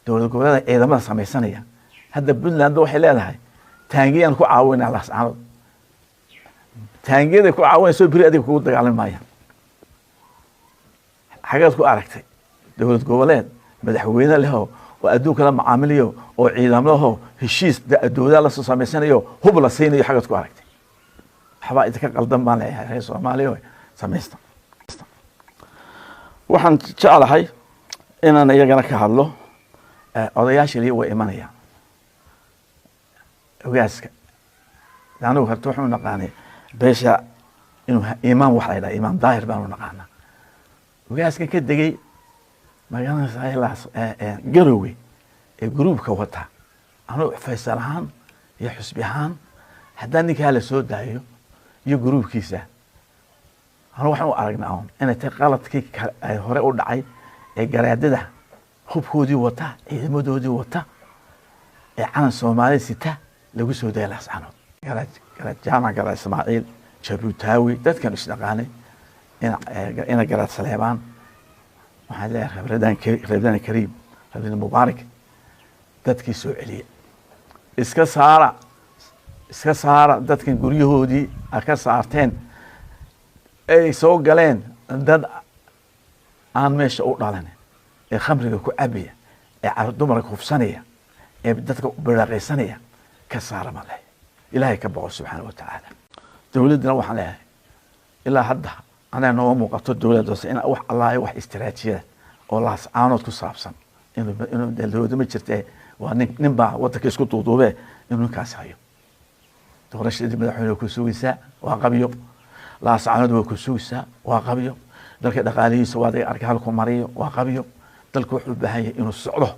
dowlad goboleedka ciidamada samaysanaya hadda Puntland waxay leedahay taangiyaan ku caawinaa laascaanood taangiyada ku caawinayso biri adiga kugu dagaalamaya xagaad ku aragtay dowlad goboleed madaxweyne leh oo adduunka la macaamiliyo oo ciidamadaho heshiis dowladda la soo samaysanayo hub la siinayo xagaad ku aragtay waxba idinka qaldan baan leeyahay reer Soomaaliya samaysta waxaan jeclahay inaan iyagana ka hadlo odayaasha way imanayaan ogaaska daanu harto wuxuu naqaanay beesha inuu imaam wax la yiraahdo imaam daahir baan naqaanaa ogaaska ka degay magaalada Saylaas Garowe ee groupka wata anuu Faysal ahaan iyo xusbi ahaan haddaan ninka la soo daayo iyo groupkiisa anuu waxaan u aragnaa inay tahay qaladkii ay hore u dhacay ee garaadada hubkoodii wata ciidamadoodii wata ee calan Soomaali sita lagu soo dayay laascaanood garaad jaamac garaad Ismaaciil Jabuutaawi dadkan isnaqaanay ina garaad Saleebaan waxaa leeyahay Rabadaan Kariim Rabadaan Mubaarak dadkii soo celiyay iska saara dadkan guryahoodii ka saarteen ay soo galeen dad aan meesha u dhalan ee khamriga ku cabaya ee carruur dumarka hufsanaya ee dadka baraaqaysanaya ka saara ma leh ilaahay ka boqol subxaanahu wa tacaala dowladana waxaan leeyahay ilaa hadda anaa noo muuqato dowladdaas in wax Allah wax istiraatiijiyad oo laascaanood ku saabsan inuu dowladda ma jirtay waa nin baa waddanka isku duuduubay inuu kaas hayo doorashadii madaxweynaha ku sugaysaa waa qabiyo laascaanood waa ku sugaysaa waa qabiyo dalka dhaqaalihiisa waa arkay halku mariyo waa qabiyo dalku wuxuu u baahan yahay inuu socdo